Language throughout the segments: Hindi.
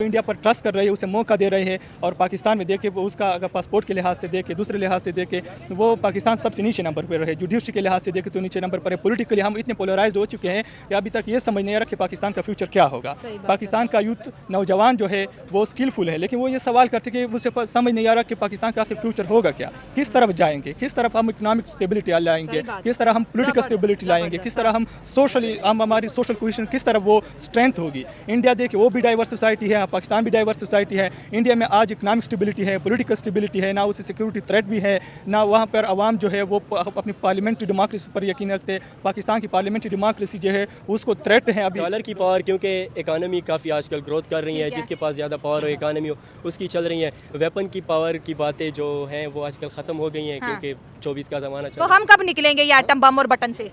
इंडिया पर ट्रस्ट कर रहे हैं, उसे मौका दे रहे हैं। और पाकिस्तान में देखे वो उसका अगर पासपोर्ट के लिहाज से देखे, दूसरे लिहाज से देखे, वो पाकिस्तान सबसे नीचे नंबर पर रहे। जुडिशरी के लिहाज से देखे तो नीचे नंबर पर है। पॉलिटिकली हम इतने पोलराइज्ड हो चुके हैं कि अभी तक ये समझ नहीं आ रहा कि पाकिस्तान का फ्यूचर क्या होगा। पाकिस्तान का यूथ नौजवान जो है वो स्किलफुल है, लेकिन वो ये सवाल करते कि उसे समझ नहीं आ रहा कि पाकिस्तान का आखिर फ्यूचर होगा क्या, किस तरफ जाएंगे, किस तरफ हम इकोनॉमिक स्टेबिलिटी लाएंगे, किस तरह हम पॉलिटिकल स्टेबिलिटी लाएंगे, किस तरह हम सोशली हमारी सोशल कोहेशन किस तरह वो स्ट्रेंथ होगी। इंडिया देखिए वो भी डाइवर्स सोसाइटी है, पाकिस्तान भी डाइवर्स सोसाइटी है। इंडिया में आज इकोनॉमिक स्टेबिलिटी है, पॉलिटिकल स्टेबिलिटी है, ना उसे सिक्योरिटी थ्रेट भी है, ना वहाँ पर आवाम जो है वो अपनी पार्लियामेंट्री डेमोक्रेसी पर यकीन रखते हैं। पाकिस्तान की पार्लियामेंट्री डेमोक्रेसी जो है उसको थ्रेट है अभी। डॉलर की पावर, क्योंकि इकानमी काफ़ी आजकल ग्रोथ कर रही है, जिसके पास ज़्यादा पावर हो इकानमी हो उसकी चल रही है। वेपन की पावर की बातें जो हैं वो आजकल ख़त्म हो गई हैं, क्योंकि 24 का ज़माना चल तो हम कब निकलेंगे ये एटम बम और बटन से?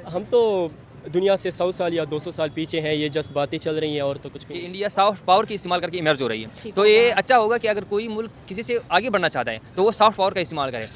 हम तो दुनिया से 100 साल या 200 साल पीछे हैं, ये जस्ट बातें चल रही हैं और तो कुछ कि भी। इंडिया सॉफ्ट पावर की इस्तेमाल करके इमर्ज हो रही है, तो ये अच्छा होगा कि अगर कोई मुल्क किसी से आगे बढ़ना चाहता है तो वो सॉफ्ट पावर का इस्तेमाल करे।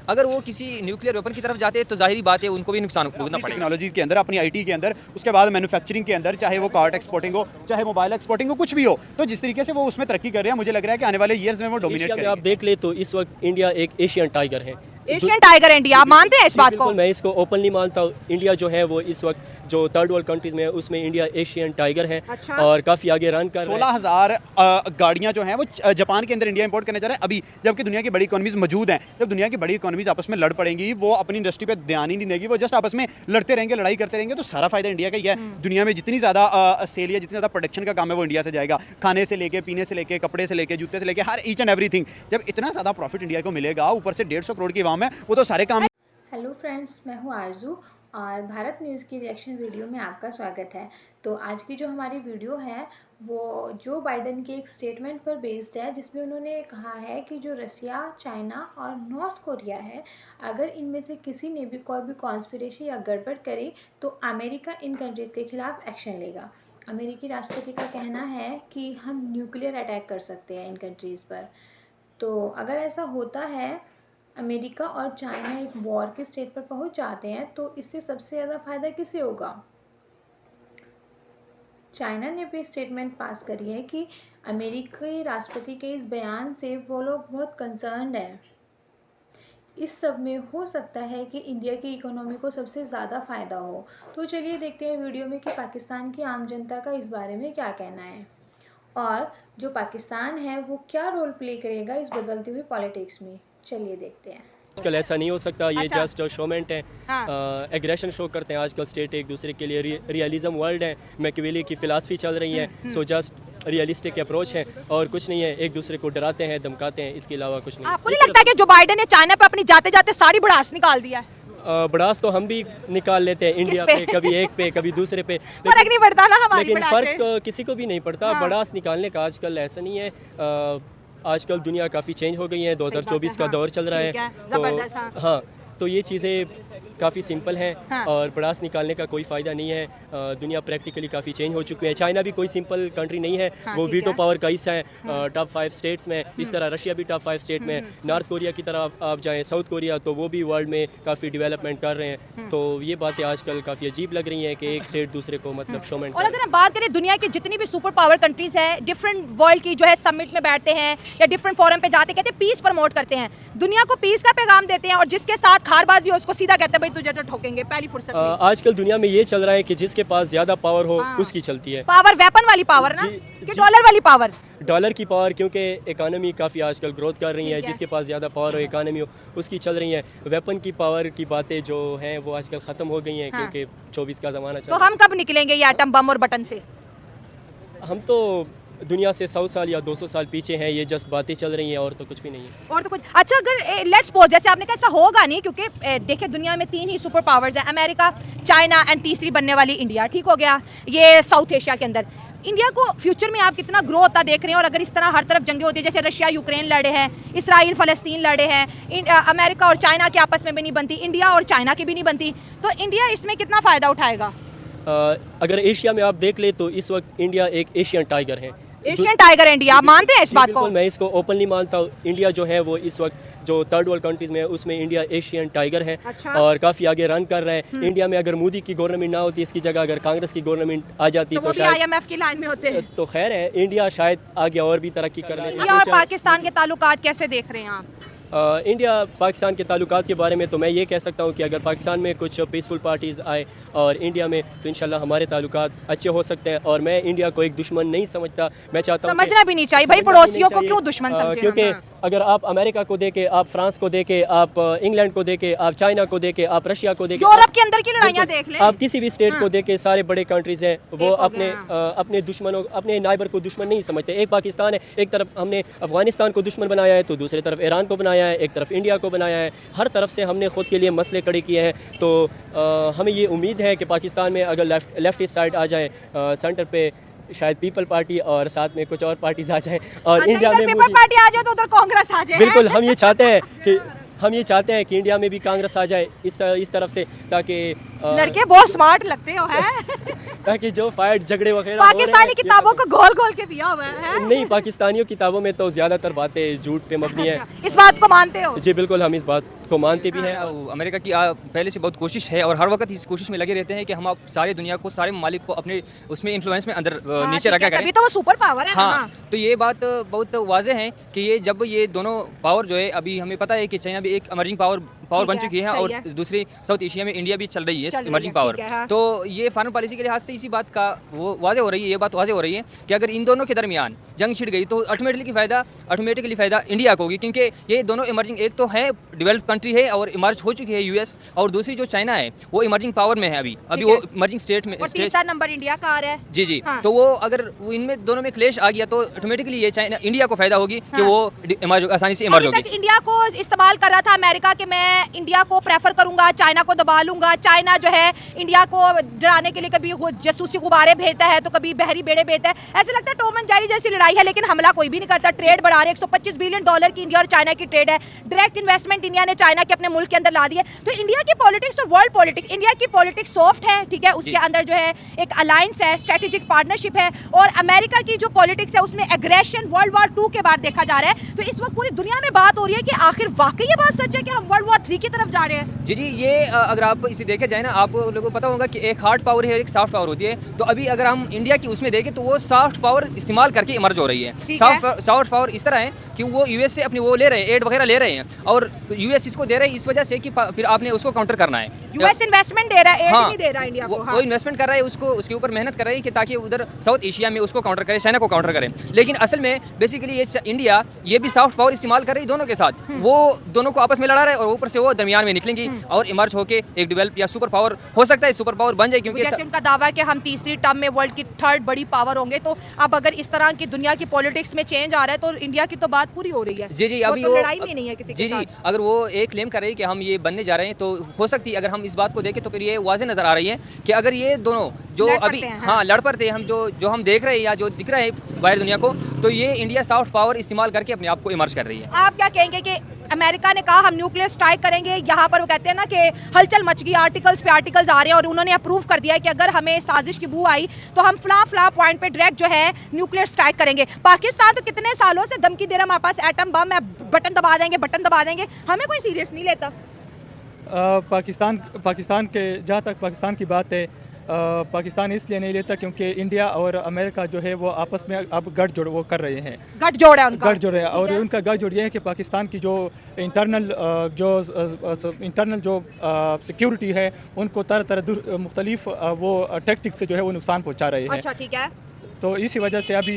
अगर वो किसी न्यूक्लियर वेपन की तरफ जाते हैं तो जाहिर बात है उनको भी नुकसान भुगतना पड़ेगा। टेक्नोलॉजी के अंदर, अपनी आईटी के अंदर, उसके बाद मैन्युफैक्चरिंग के अंदर, चाहे वो कार्ट एक्सपोर्टिंग हो, चाहे मोबाइल एक्सपोर्टिंग हो, कुछ भी हो, तो जिस तरीके से वो उसमें तरक्की कर रहे हैं, मुझे लग रहा है कि आने वाले ईयर्स में वो डोमिनेट एशिया में करेंगे। आप देख ले तो इस वक्त इंडिया एक एशियन टाइगर है। एशियन टाइगर इंडिया, आप मानते हैं इस बात को? बिल्कुल, मैं इसको ओपनली मानता हूँ। इंडिया जो है वो इस वक्त जो थर्ड वर्ल्ड कंट्रीज में है उसमें इंडिया एशियन टाइगर है। अच्छा। और काफ़ी आगे रन कर रहा है। 16,000 गाड़ियां जो हैं वो जापान के अंदर इंडिया इंपोर्ट करने जा रहे हैं अभी, जबकि दुनिया की बड़ी इकोनॉमीज मौजूद हैं। जब दुनिया की बड़ी इकोनॉमीज आपस में लड़ पड़ेंगी, वो अपनी इंडस्ट्री पे ध्यान ही नहीं देगी, वो जस्ट आपस में लड़ते रहेंगे, लड़ाई करते रहेंगे, तो सारा फायदा इंडिया का ही है। दुनिया में जितनी ज़्यादा सेल या जितनी ज़्यादा प्रोडक्शन का काम है वो इंडिया से जाएगा। खाने से लेके, पीने से लेके, कपड़े से लेके, जूते से लेके, हर ईच एंड एवरीथिंग। जब इतना ज़्यादा प्रॉफिट इंडिया को मिलेगा, ऊपर से 150 करोड़ की आवाम है, वो तो सारे काम। हेलो फ्रेंड्स, मैं हूँ आरजू और भारत न्यूज़ की रिएक्शन वीडियो में आपका स्वागत है। तो आज की जो हमारी वीडियो है वो जो बाइडन के एक स्टेटमेंट पर बेस्ड है, जिसमें उन्होंने कहा है कि जो रसिया, चाइना और नॉर्थ कोरिया है, अगर इनमें से किसी ने भी कोई भी कॉन्स्पिरेसी या गड़बड़ करी तो अमेरिका इन कंट्रीज़ के खिलाफ एक्शन लेगा। अमेरिकी राष्ट्रपति का कहना है कि हम न्यूक्लियर अटैक कर सकते हैं इन कंट्रीज़ पर। तो अगर ऐसा होता है, अमेरिका और चाइना एक वॉर के स्टेट पर पहुंच जाते हैं, तो इससे सबसे ज़्यादा फ़ायदा किसे होगा? चाइना ने भी स्टेटमेंट पास करी है कि अमेरिकी राष्ट्रपति के इस बयान से वो लोग बहुत कंसर्न्ड हैं। इस सब में हो सकता है कि इंडिया की इकोनॉमी को सबसे ज़्यादा फ़ायदा हो। तो चलिए देखते हैं वीडियो में कि पाकिस्तान की आम जनता का इस बारे में क्या कहना है, और जो पाकिस्तान है वो क्या रोल प्ले करेगा इस बदलती हुई पॉलिटिक्स में। चलिए देखते हैं। आजकल ऐसा नहीं हो सकता, ये अच्छा। जस्ट शोमेंट है। हाँ। एग्रेशन शो करते हैं आजकल स्टेट एक दूसरे के लिए। रियलिज्म वर्ल्ड है, मैकियावेली की फ़िलासफ़ी चल रही है। सो जस्ट रियलिस्टिक अप्रोच है और कुछ नहीं है। एक दूसरे को डराते हैं, धमकाते हैं, इसके अलावा कुछ नहीं। आपको नहीं लगता कि जो बाइडन ने चाइना पे अपनी जाते जाते सारी भड़ास निकाल दिया है? बड़ास तो हम भी निकाल लेते हैं इंडिया पे? पे, कभी एक पे कभी दूसरे पे, फर्क नहीं पड़ता ना हमारी लेकिन भड़ास से? फ़र्क किसी को भी नहीं पड़ता। हाँ। बड़ास निकालने का आजकल ऐसा नहीं है। आजकल दुनिया काफ़ी चेंज हो गई है, 2024 का हाँ। दौर चल रहा ठीक है, है। ज़बरदस्त, तो हाँ, तो ये चीज़ें काफ़ी सिंपल हैं। हाँ। और बड़ास निकालने का कोई फ़ायदा नहीं है। दुनिया प्रैक्टिकली काफ़ी चेंज हो चुकी है। चाइना भी कोई सिंपल कंट्री नहीं है, हाँ, वो ठीक वीटो है। पावर का हिस्सा है टॉप 5 स्टेट्स में। इस तरह रशिया भी टॉप 5 स्टेट में। नॉर्थ कोरिया की तरफ आप जाएँ, साउथ कोरिया, तो वो भी वर्ल्ड में काफ़ी डेवलपमेंट कर रहे हैं। तो ये बातें आजकल काफ़ी अजीब लग रही हैं कि एक स्टेट दूसरे को मतलब शोमेंट और अगर हम बात करें दुनिया की जितनी भी सुपर पावर कंट्रीज है, डिफरेंट वर्ल्ड की जो है समिट में बैठते हैं या डिफरेंट फोरम पे जाते, कहते हैं पीस प्रमोट करते हैं, दुनिया को पीस का पैगाम देते हैं, और जिसके साथ खारबाजी हो उसको सीधा कहते हैं भाई तुझे तो ठोकेंगे पहली फुर्सत में। आजकल दुनिया में ये चल रहा है कि जिसके पास ज़्यादा पावर हो हाँ। उसकी चलती है। पावर वेपन वाली पावर ना, जी, कि जी। डॉलर वाली पावर? डॉलर की पावर, क्योंकि इकानमी काफ़ी आजकल ग्रोथ कर रही है, ठीक है। जिसके पास ज़्यादा पावर हो इकानमी हो उसकी चल रही है। वेपन की पावर की बातें जो हैं वो आजकल ख़त्म हो गई हैं, हाँ। क्योंकि 24 का ज़माना चल तो रहा हम कब निकलेंगे ये एटम बम और बटन से? है। हम तो दुनिया से 100 साल या 200 साल पीछे हैं, ये जस्ट बातें चल रही हैं और तो कुछ भी नहीं है। और तो कुछ अच्छा, अगर लेट्स सपोज जैसे आपने कहा ऐसा होगा नहीं, क्योंकि देखिए दुनिया में 3 ही सुपर पावर्स हैं, अमेरिका, चाइना एंड तीसरी बनने वाली इंडिया। ठीक हो गया, ये साउथ एशिया के अंदर। इंडिया को फ्यूचर में आप कितना ग्रो होता देख रहे हैं? और अगर इस तरह हर तरफ जंगें होती है, जैसे रशिया यूक्रेन लड़े हैं, इसराइल फ़लस्तीन लड़े हैं, अमेरिका और चाइना के आपस में भी नहीं बनती, इंडिया और चाइना की भी नहीं बनती, तो इंडिया इसमें कितना फ़ायदा उठाएगा? अगर एशिया में आप देख ले तो इस वक्त इंडिया एक एशियन टाइगर है। एशियन टाइगर इंडिया, आप मानते हैं इस बात को? बिल्कुल, मैं इसको ओपनली मानता हूँ। इंडिया जो है वो इस वक्त जो थर्ड वर्ल्ड कंट्रीज़ में है उसमें इंडिया एशियन टाइगर है अच्छा। और काफ़ी आगे रन कर रहा है। इंडिया में अगर मोदी की गवर्नमेंट ना होती, इसकी जगह अगर कांग्रेस की गवर्नमेंट आ जाती तो तो वो भी शायद IMF की लाइन में होते हैं। तो खैर है, इंडिया शायद आगे और भी तरक्की कर ले। इंडिया और पाकिस्तान के ताल्लुकात कैसे देख रहे हैं आप? इंडिया पाकिस्तान के ताल्लुकात के बारे में तो मैं ये कह सकता हूँ कि अगर पाकिस्तान में कुछ पीसफुल पार्टीज़ आए और इंडिया में, तो इंशाल्लाह हमारे ताल्लुकात अच्छे हो सकते हैं। और मैं इंडिया को एक दुश्मन नहीं समझता। मैं चाहता हूँ समझना भी नहीं चाहिए भाई, समझना भी पड़ोसियों नहीं को चाहिए। क्यों दुश्मन समझे हम? क्योंकि हाँ। अगर आप अमेरिका को देके, आप फ्रांस को देके, आप इंग्लैंड को देके, आप चाइना को देके, आप रशिया को देके, यूरोप के अंदर की लड़ाइयाँ देख लें। आप किसी भी स्टेट को देके, सारे बड़े कंट्रीज हैं वो हो अपने गया। अपने दुश्मनों, अपने नाइबर को दुश्मन नहीं समझते। एक पाकिस्तान है, एक तरफ हमने अफगानिस्तान को दुश्मन बनाया है, तो दूसरी तरफ ईरान को बनाया है, एक तरफ इंडिया को बनाया है। हर तरफ से हमने खुद के लिए मसले खड़े किए हैं। तो हमें ये उम्मीद है कि पाकिस्तान में अगर लेफ्टिस्ट साइड आ जाए सेंटर पे, शायद पीपल पार्टी और साथ में कुछ और पार्टीज आ जाए, और इंडिया में पीपल पार्टी आ जाए तो उधर कांग्रेस आ जाए। बिल्कुल हम ये चाहते हैं कि इंडिया में भी कांग्रेस आ जाए इस तरफ से, ताकि लड़के बहुत स्मार्ट लगते हो हैं। ताकि जो फाइट झगड़े वगैरह हो रहे हैं, पाकिस्तानी किताबों को घोल घोल के पिया हुआ है। नहीं, पाकिस्तानियों किताबों में तो ज़्यादातर बातें झूठ पे मबनी है। इस बात को मानते हो? जी बिल्कुल, हम इस बात को मानते भी हैं। अमेरिका की पहले से बहुत कोशिश है और हर वक्त इस कोशिश में लगे रहते हैं कि हम आप सारी दुनिया को, सारे ममालिक को अपने उसमें इन्फ्लुएंस में अंदर नीचे रखा करें। तभी तो वो सुपर पावर है। हाँ, तो ये बात बहुत वाज़ेह है कि ये जब ये दोनों पावर जो है, अभी हमें पता है कि चाइना भी एक इमर्जिंग पावर बन चुकी है और दूसरी साउथ एशिया में इंडिया भी चल रही है इमर्जिंग पावर। तो ये फॉरेन पॉलिसी के लिहाज से इसी बात का वो वाज़ेह हो रही है, ये बात वाज़ेह हो रही है कि अगर इन दोनों के दरमियान जंग छिड़ गई तो ऑटोमेटिकली फ़ायदा इंडिया को होगी, क्योंकि ये दोनों इमर्जिंग, एक तो है डेवलप्ड कंट्री है और इमर्ज हो चुकी है यूएस, और दूसरी जो चाइना है वो इमर्जिंग पावर में है अभी वो इमर्जिंग स्टेट में। तीसरा नंबर इंडिया का आ रहा है। जी। तो वो अगर इनमें दोनों में क्लेश आ गया तो ऑटोमेटिकली ये चाइना, इंडिया को फायदा होगी कि वो आसानी से इमर्ज होगी। इंडिया को इस्तेमाल कर रहा था अमेरिका के, मैं इंडिया को प्रेफर करूंगा, चाइना को दबा लूंगा। चाइना जो है इंडिया को डराने के लिए कभी जासूसी गुब्बारे भेजता है तो कभी बहरी बेड़े भेजता है। ऐसे लगता है टॉम एंड जेरी जैसी लड़ाई है, लेकिन हमला कोई भी नहीं करता। ट्रेड बढ़ा रहे, $125 बिलियन की इंडिया और चाइना की ट्रेड है। डायरेक्ट इन्वेस्टमेंट इंडिया ने चाइना के अपने मुल्क के अंदर ला दिए। तो इंडिया की पॉलिटिक्स और वर्ल्ड पॉलिटिक्स, इंडिया की पॉलिटिक्स सॉफ्ट है, ठीक है, उसके अंदर जो है एक अलायंस है, स्ट्रेटेजिक पार्टनरशिप है, और अमेरिका की जो पॉलिटिक्स है उसमें एग्रेशन वर्ल्ड वॉर 2 के बाद देखा जा रहा है। तो इस वक्त पूरी दुनिया में बात हो रही है कि आखिर वाकई ये बात सच है कि हम वर्ल्ड वॉर 3 की तरफ जा रहे हैं। जी, ये अगर आप इसे देखे जाए ना, आप लोगों को पता होगा कि एक हार्ड पावर है और एक सॉफ्ट पावर होती है। तो अभी अगर हम इंडिया की उसमें देखें तो वो सॉफ्ट पावर इस्तेमाल करके इमर्ज हो रही है। सॉफ्ट पावर इस तरह है कि वो यूएस से अपनी वो ले रहे हैं, एड वगैरह ले रहे हैं, और यूएस इसको दे रहे हैं इस वजह से कि फिर आपने उसको काउंटर करना है। यूएस इन्वेस्टमेंट दे रहा है, एड नहीं दे रहा इंडिया को। वो इन्वेस्टमेंट कर रहा है, उसको उसके ऊपर मेहनत कर रही है कि ताकि उधर साउथ एशिया में उसको काउंटर करे, चाइना को काउंटर करे। लेकिन असल में बेसिकली ये इंडिया ये भी सॉफ्ट पावर इस्तेमाल कर रही है दोनों के साथ। वो दोनों को आपस में लड़ा रहे और ऊपर से वो दरमियान में निकलेंगी और इमर्ज होके एक डेवलप या सुपर पावर हो सकता है, सुपर पावर बन जाए। क्योंकि जैसे उनका दावा है कि हम तीसरी टर्म में वर्ल्ड की 3rd बड़ी पावर होंगे। तो अब अगर इस तरह की दुनिया की पॉलिटिक्स में चेंज आ रहा है तो इंडिया की तो बात पूरी हो रही है। जी, अभी वो लड़ाई में नहीं है किसी के साथ। जी, अगर वो एक क्लेम कर रहे हैं कि हम ये बनने जा रहे हैं, तो हो सकती है अगर हम इस बात को देखें तो फिर ये वाज़ेह नजर आ रही है कि अगर ये दोनों जो अभी लड़ पड़ते हैं, हम जो हम देख रहे हैं या जो दिख रहा है बाहर दुनिया को, तो ये इंडिया सॉफ्ट पावर इस्तेमाल करके अपने आप को इमर्ज कर रही है। आप क्या कहेंगे कि अमेरिका ने कहा हम न्यूक्लियर स्ट्राइक करेंगे, यहाँ पर वो कहते हैं ना कि हलचल मच गई, आर्टिकल्स पे आर्टिकल्स आ रहे हैं, और उन्होंने अप्रूव कर दिया है कि अगर हमें साजिश की बू आई तो हम फला पॉइंट पे डायरेक्ट जो है न्यूक्लियर स्ट्राइक करेंगे। पाकिस्तान तो कितने सालों से धमकी दे रहा है हमारे पास एटम बम है, बटन दबा देंगे, हमें कोई सीरियस नहीं लेता। पाकिस्तान के, जहाँ तक पाकिस्तान की बात है, पाकिस्तान इसलिए नहीं लेता क्योंकि इंडिया और अमेरिका जो है वो आपस में अब गठजोड़ वो कर रहे हैं, गठजोड़ है उनका, गठजोड़ है। और उनका गठजोड़ ये है कि पाकिस्तान की जो इंटरनल जो सिक्योरिटी है उनको तरह मुख्तलिफ वो टैक्टिक्स से जो है वो नुकसान पहुँचा रहे हैं। अच्छा, ठीक है। तो इसी वजह से अभी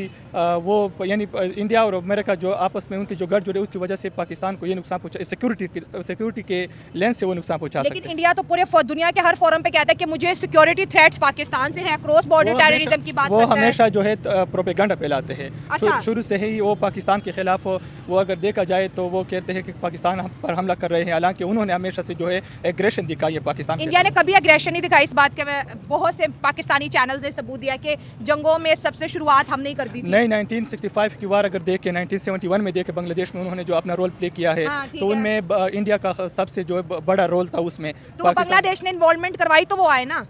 वो यानी इंडिया और अमेरिका जो आपस में उनकी जो गठजोड़ है उसकी वजह से पाकिस्तान को ये नुकसान पहुंचा, सिक्योरिटी के लेंस से वो नुकसान पहुंचा सकते हैं। लेकिन इंडिया तो पूरे दुनिया के हर फोरम पे कहता है कि मुझे सिक्योरिटी थ्रेट्स पाकिस्तान से हैं, क्रॉस बॉर्डर टेररिज्म की बात वो करता है। हमेशा जो है प्रोपेगेंडा फैलाते हैं। अच्छा। शुरू से ही वो पाकिस्तान के खिलाफ, वो अगर देखा जाए तो वो कहते हैं कि पाकिस्तान पर हमला कर रहे हैं, हालांकि उन्होंने हमेशा से जो है एग्रेशन दिखाई है पाकिस्तान। इंडिया ने कभी एग्रेशन नहीं दिखाई, इस बात के मैं बहुत से पाकिस्तानी चैनल्स ने सबूत दिया कि जंगों में सबसे शुरुआत हमने ही कर दी थी। नहीं, 1965 की वार अगर देखें, 1971 में देखें बांग्लादेश में उन्होंने जो अपना रोल प्ले किया है, तो उनमें इंडिया का सबसे जो बड़ा रोल था उसमें। तो बांग्लादेश ने इन्वॉल्वमेंट करवाई तो वो आए ना,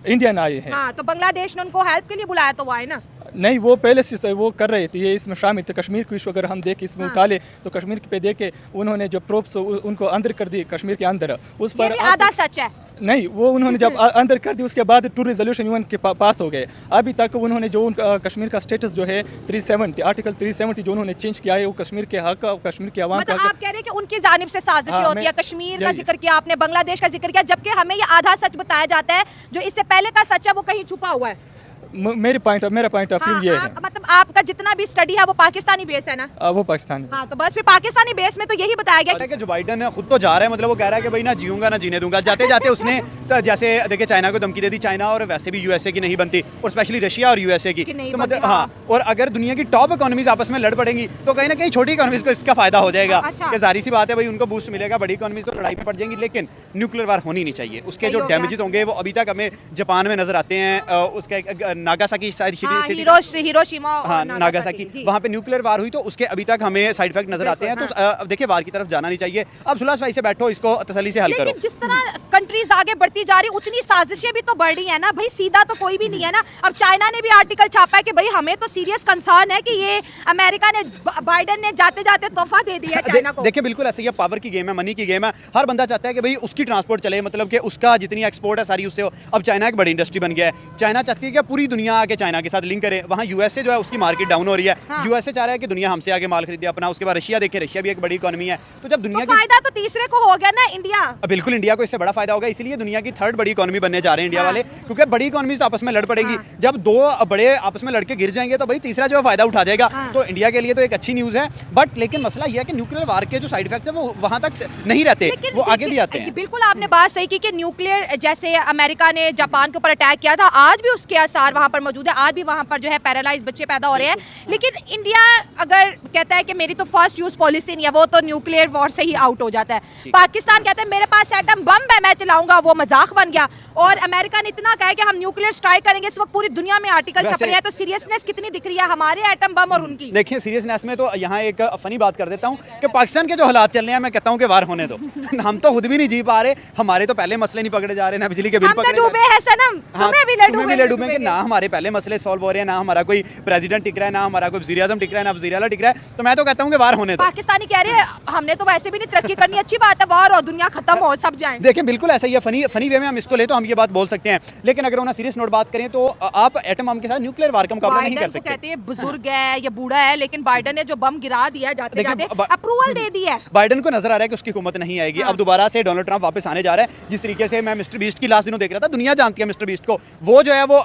इंडियन आए हैं। हाँ, तो बांग्लादेश ने उनको हेल्प के लिए बुलाया तो वो आए ना। नहीं, वो पहले से वो कर रहे थे, ये इसमें शामिल थे। कश्मीर को इशू अगर हम देखें इसमें उठा ले तो कश्मीर पे देखे उन्होंने जो प्रोप्स उनको अंदर कर दी कश्मीर के अंदर, उस ये पर भी आधा सच है। नहीं, वो उन्होंने जब अंदर कर दी उसके बाद टू रिजोल्यूशन यूएन के पास हो गए। अभी तक उन्होंने जो कश्मीर का स्टेटस जो है 370 आर्टिकल 370 जो उन्होंने चेंज किया है वो कश्मीर के हक और कश्मीर के अवाम मतलब का आप कह रहे हैं कि उनकी जानिब से साजिशें हाँ, होती है। मैं- कश्मीर का यही- जिक्र किया आपने, बांग्लादेश का जिक्र किया, जबकि हमें ये आधा सच बताया जाता है। जो इससे पहले का सच है वो कहीं छुपा हुआ है। मेरा पॉइंट ऑफ व्यू हाँ, ये मतलब आपका जितना भी स्टडी है वो पाकिस्तानी बेस है ना। है वो पाकिस्तान हाँ, तो बस फिर पाकिस्तानी बेस में तो यही बताया गया पता है कि जो बाइडन है खुद तो जा रहा है, मतलब वो कह रहा है कि भाई ना जीऊंगा ना जीने दूंगा। जाते जाते उसने तो जैसे देखिए चाइना को धमकी दे दी, चाइना और वैसे भी यूएसए की नहीं बनती, और स्पेशली रशिया और यूएसए की। कि नहीं तो बनती, मतलब हाँ, और अगर दुनिया की टॉप इकोनॉमीज आपस में लड़ पड़ेंगी तो कहीं ना कहीं छोटी इकोनॉमीज को इसका फायदा हो जाएगा। अच्छा। कि जाहिर सी बात है भाई उनको बूस्ट मिलेगा, बड़ी इकोनॉमीज तो लड़ाई में पड़ जाएंगी, लेकिन न्यूक्लियर वार होनी नहीं चाहिए। उसके सही जो हो गया। डैमेजेस होंगे वो अभी तक हमें जापान में नजर आते हैं। उसके नागासाकी हाँ, सिटी हिरोशिमा और हाँ नागासाकी, नागासाकी, जी। वहाँ पे न्यूक्लियर वार हुई तो उसके अभी तक हमें साइड इफेक्ट नजर आते हैं। तो अब देखिए वार की तरफ जाना नहीं चाहिए। अब सुलह सफाई से बैठो, इसको तसल्ली से हल करो। लेकिन जिस तरह कंट्रीज आगे बढ़ती जा रही उतनी साजिशें भी तो बढ़ रही है ना भाई, सीधा तो कोई भी नहीं है ना। अब चाइना ने भी आर्टिकल छापा है कि भाई हमें तो सीरियस कंसर्न है कि ये अमेरिका ने, बाइडन ने जाते जाते तोहफा दे दिया है चाइना को। देखिए बिल्कुल ऐसे ही है, पावर की गेम है, मनी की गेम है। हर बंदा चाहता है कि भाई उसकी ट्रांसपोर्ट चले, मतलब कि उसका जितनी एक्सपोर्ट है सारी उससे हो। अब चाइना एक बड़ी इंडस्ट्री बन गया है, चाइना चाहती है कि पूरी दुनिया आके चाइना के साथ लिंक करे। वहाँ यूएसए जो है उसकी मार्केट डाउन हो रही है। हाँ। यूएसए चाह रहा है कि दुनिया हमसे आगे माल खरीदे अपना। उसके बाद रशिया देखे, रशिया भी एक बड़ी इकोनॉमी है। तो जब दुनिया तो फायदा तो तीसरे को हो गया ना, इंडिया। बिल्कुल इंडिया को इससे बड़ा फायदा होगा, इसलिए दुनिया की थर्ड बड़ी इकोनॉमी बनने जा रहे हैं इंडिया हाँ। वाले, क्योंकि बड़ी इकोनॉमीज तो आपस में लड़ पड़ेंगी। जब दो बड़े आपस में लड़के गिर जाएंगे तो भाई तीसरा जो है फायदा उठा जाएगा। हाँ। तो इंडिया के लिए तो एक अच्छी न्यूज़ है, बट लेकिन मसला यह है कि न्यूक्लियर वार के जो साइड इफेक्ट है वो वहां तक नहीं रहते, वो आगे भी आते हैं। बिल्कुल आपने बात सही की कि न्यूक्लियर, जैसे अमेरिका ने जापान के ऊपर अटैक किया था, आज भी उसके आसार वहां पर मौजूद है। आज भी वहां पर जो है पैरालाइज बच्चे पैदा हो रहे हैं। लेकिन इंडिया अगर कहता है कि मेरी तो फर्स्ट यूज पॉलिसी नहीं है, वो तो न्यूक्लियर वॉर से ही आउट हो जाता है। पाकिस्तान कहता है मेरे पास एटम बम है, मैं चलाऊंगा, वो मजाक बन गया। और अमेरिका ने इतना कहा है कि हम न्यूक्लियर स्ट्राइक करेंगे। इस वक्त पूरी दुनिया में आर्टिकल छप रहे हैं, तो सीरियसनेस कितनी दिख रही है हमारे एटम बम और उनकी। देखिए सीरियसनेस में तो यहाँ एक फनी बात कर देता हूँ कि पाकिस्तान के जो हालात चल रहे हैं, मैं कहता हूँ कि वार होने दो। हम तो खुद भी नहीं जी पा रहे, हमारे तो पहले मसले नहीं पकड़े जा रहे, ना बिजली के बिल हम तो पकड़े जा डूबे रहे। हैं सनम, हाँ, तुम्हें भी ले डूबे कि ना हमारे पहले मसले सॉल्व हो रहे हैं, ना हमारा कोई प्रेसिडेंट टिक रहा है, ना हमारा कोई वज़ीर आज़म टिक रहा है, ना वज़ीर आला टिक रहा है। तो मैं तो कहता हूँ कि वार होने दो। पाकिस्तानी कह रहे हैं हमने तो वैसे भी नहीं तरक्की करनी, अच्छी बात है, वार हो, दुनिया खत्म हो, सब जाएं। देखिए बिल्कुल ऐसा ही है, फनी वे में हम इसको ले तो हम ये बात बोल सकते हैं, लेकिन अगर उन्हें सीरियस नोट बात करें तो आप एटम बम के साथ न्यूक्लियर वार का मुकाबला नहीं कर बाइडन को सकते। कहते हैं बुजुर्ग है या बूढ़ा है, लेकिन बाइडन ने जो बम गिरा दिया जाते देखिए, जाते अप्रूवल दे दी है। बाइडन को नजर आ रहा है कि उसकी हुकूमत नहीं आएगी। हाँ। अब दोबारा से डोनाल्ड ट्रंप वापस आने जा रहा है। जिस तरीके से मैं मिस्टर बीस्ट की लास्ट दिनों देख रहा था, दुनिया जानती है मिस्टर बीस्ट को, वो जो है वो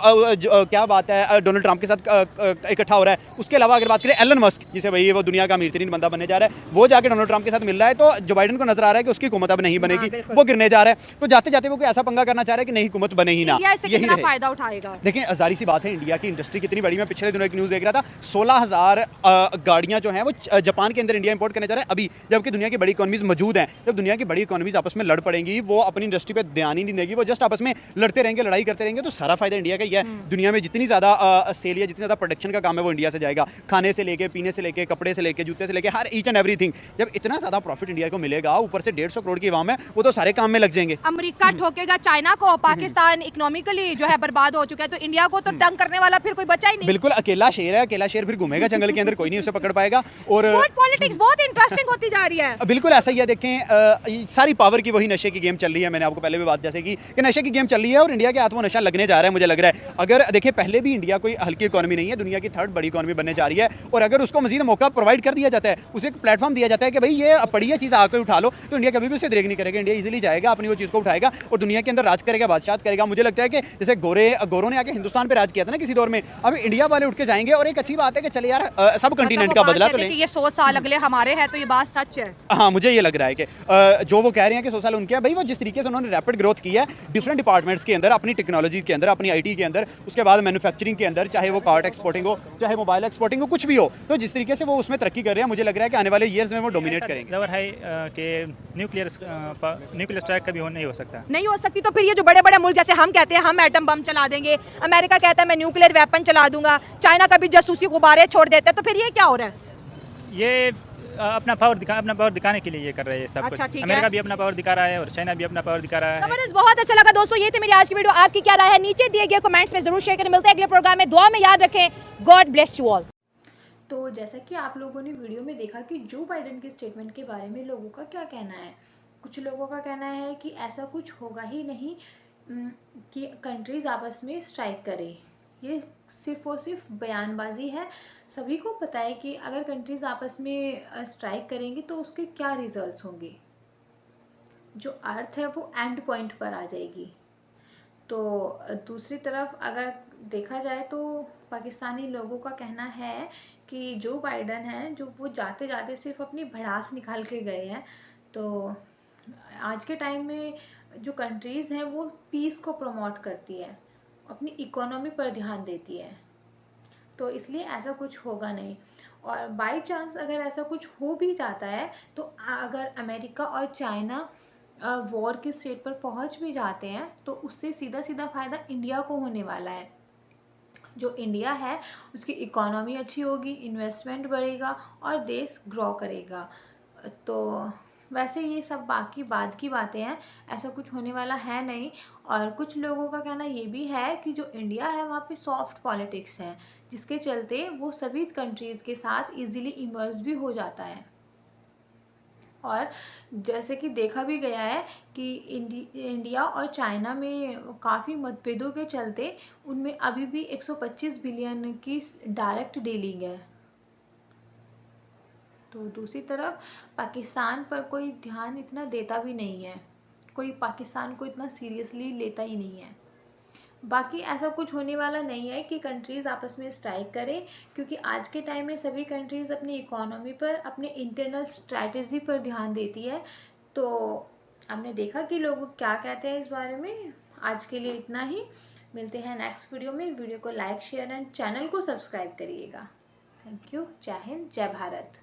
क्या बात है डोनाल्ड ट्रंप के साथ इकट्ठा हो रहा है। उसके अलावा अगर बात करें एलन मस्क, जिसे भाई वो दुनिया का अमीर तरीन बंदा बनने जा रहा है, वो जाके डोनाल्ड ट्रंप के साथ मिल रहा है। तो जो बाइडन को नजर आ रहा है कि उसकी हुकूमत अब नहीं बनेगी, बिल्कुल। वो गिरने जा रहा है। तो जाते जाते वो कोई ऐसा पंगा करना चाह रहा है कि नहीं हुकूमत बने ही ना, इंडिया इससे यही कितना रहे। फायदा उठाएगा? देखिए जारी सी बात है, इंडिया की इंडस्ट्री कितनी बड़ी। मैं पिछले दिनों एक न्यूज़ देख रहा था, 16,000 गाड़ियाँ जो हैं वो जापान के अंदर इंडिया इंपोर्ट करने जा रहा है अभी, जबकि दुनिया की बड़ी इकोनॉमीज मौजूद हैं। जब दुनिया की बड़ी इकोनॉमीज आपस में लड़ पड़ेंगी, वो अपनी इंडस्ट्री पे ध्यान ही नहीं देगी, वो जस्ट आपस में लड़ते रहेंगे, लड़ाई करते रहेंगे। तो सारा फायदा इंडिया का ही है। दुनिया में जितनी ज़्यादा सेल या जितनी ज़्यादा प्रोडक्शन का काम है वो इंडिया से जाएगा, खाने से लेके, पीने से लेके, कपड़े से लेके, जूते से लेके, हर ईच एंड एवरीथिंग। जब इतना ज़्यादा प्रॉफिट इंडिया को मिलेगा, ऊपर से 150 करोड़ की आवाम है, वो तो सारे काम में लग जाएंगे। अमेरिका ठोकेगा चाइना को, पाकिस्तान इकोनॉमिकली जो है बर्बाद हो चुका है, तो इंडिया को तो तंग करने वाला फिर कोई बचा ही नहीं। बिल्कुल अकेला शेर है, अकेला शेर फिर घूमेगा जंगल के अंदर, कोई नहीं उसे पकड़ पाएगा। और पॉलिटिक्स बहुत इंटरेस्टिंग होती जा रही है। बिल्कुल ऐसा ही है। देखें ये सारी पावर की वही नशे की गेम चल रही है। मैंने आपको पहले भी बात जैसे कि नशे की गेम चल रही है और इंडिया के हाथ वो नशा लगने जा रहा है, मुझे लग रहा है। अगर देखिए पहले भी इंडिया कोई हल्की इकोनॉमी नहीं है, दुनिया की थर्ड बड़ी इकोनॉमी बनने जा रही है, और अगर उसको मजीद मौका प्रोवाइड कर दिया जाता है, उसे एक प्लेटफॉर्म दिया जाता है कि भाई ये पड़ी चीज़ आकर उठा लो, तो इंडिया कभी भी उसे देख नहीं करेगा। इंडिया इजीली जाएगा, अपनी वो चीज़ को उठाएगा और दुनिया के अंदर राज करेगा, बादशाह करेगा। मुझे लगता है कि जैसे गोरों ने आके हिंदुस्तान पे राज किया था ना किसी दौर में, अब इंडिया वाले उठ के जाएंगे। और एक अच्छी बात है कि चले यार सब कंटिनेंट का बदला तो लें। ये 100 साल अगले हमारे हैं, तो ये बात सच है। हाँ मुझे ये लग रहा है कि जो वो कह रहे हैं कि 100 साल उनके हैं, भाई वो जिस तरीके से उन्होंने रैपिड ग्रोथ की है डिफरेंट डिपार्टमेंट्स के अंदर, अपनी टेक्नोलॉजी के अंदर, अपनी आईटी के अंदर, उसके बाद मैन्युफैक्चरिंग के अंदर, चाहे वो कार्ड एक्सपोर्टिंग हो, चाहे मोबाइल एक्सपोर्टिंग हो, कुछ भी हो, तो जिस तरीके से वो उसमें तरक्की कर रहे हैं, मुझे लग रहा है कि आने वाले ईयर्स में वो डोमिनेट करेंगे। खबर है कि न्यूक्लियर स्ट्राइक कभी नहीं हो सकता। नहीं हो सकती, तो फिर ये जो बड़े बड़े मुल्क जैसे हम कहते हैं हम एटम बम चला देंगे, अमेरिका कहता है मैं न्यूक्लियर वेपन चला दूंगा, चाइना कभी जासूसी गुब्बारे छोड़ देते हैं, तो फिर ये क्या हो रहा है? ये अपना पावर दिखाने के लिए ये कर रहे हैं सब अच्छा, कुछ। ठीक है। अमेरिका भी अपना पावर दिखा रहा है और चाइना भी अपना पावर दिखा रहा है। जबरदस्त, बहुत अच्छा लगा दोस्तों। ये थी मेरी आज की वीडियो। आपकी क्या राय है नीचे दिए गए कमेंट्स में जरूर शेयर करें। मिलते हैं अगले प्रोग्राम में। दुआ में याद रखें। God bless you all. तो जैसा कि आप लोगों ने वीडियो में देखा कि जो बाइडेन के स्टेटमेंट के बारे में लोगों का क्या कहना है। कुछ लोगों का कहना है कि ऐसा कुछ होगा ही नहीं कि कंट्रीज़ आपस में स्ट्राइक करें। ये सिर्फ़ और सिर्फ बयानबाजी है। सभी को पता है कि अगर कंट्रीज़ आपस में स्ट्राइक करेंगी तो उसके क्या रिजल्ट्स होंगे। जो अर्थ है वो एंड पॉइंट पर आ जाएगी। तो दूसरी तरफ अगर देखा जाए तो पाकिस्तानी लोगों का कहना है कि जो बाइडन हैं जो वो जाते जाते सिर्फ अपनी भड़ास निकाल के गए हैं। तो आज के टाइम में जो कंट्रीज़ हैं वो पीस को प्रमोट करती है, अपनी इकोनॉमी पर ध्यान देती है। तो इसलिए ऐसा कुछ होगा नहीं। और बाय चांस अगर ऐसा कुछ हो भी जाता है तो अगर अमेरिका और चाइना वॉर की स्टेट पर पहुंच भी जाते हैं तो उससे सीधा सीधा फ़ायदा इंडिया को होने वाला है। जो इंडिया है उसकी इकोनॉमी अच्छी होगी, इन्वेस्टमेंट बढ़ेगा और देश ग्रो करेगा। तो वैसे ये सब बाकी बाद की बातें हैं, ऐसा कुछ होने वाला है नहीं। और कुछ लोगों का कहना ये भी है कि जो इंडिया है वहाँ पे सॉफ्ट पॉलिटिक्स है, जिसके चलते वो सभी कंट्रीज़ के साथ इजीली इमर्ज भी हो जाता है। और जैसे कि देखा भी गया है कि इंडिया और चाइना में काफ़ी मतभेदों के चलते उनमें अभी भी 125 बिलियन की डायरेक्ट डीलिंग है। तो दूसरी तरफ पाकिस्तान पर कोई ध्यान इतना देता भी नहीं है, कोई पाकिस्तान को इतना सीरियसली लेता ही नहीं है। बाकी ऐसा कुछ होने वाला नहीं है कि कंट्रीज़ आपस में स्ट्राइक करें, क्योंकि आज के टाइम में सभी कंट्रीज़ अपनी इकोनॉमी पर, अपने इंटरनल स्ट्रैटेजी पर ध्यान देती है। तो हमने देखा कि लोग क्या कहते हैं इस बारे में। आज के लिए इतना ही, मिलते हैं नेक्स्ट वीडियो में। वीडियो को लाइक, शेयर एंड चैनल को सब्सक्राइब करिएगा। Thank you. जय हिंद, जय भारत।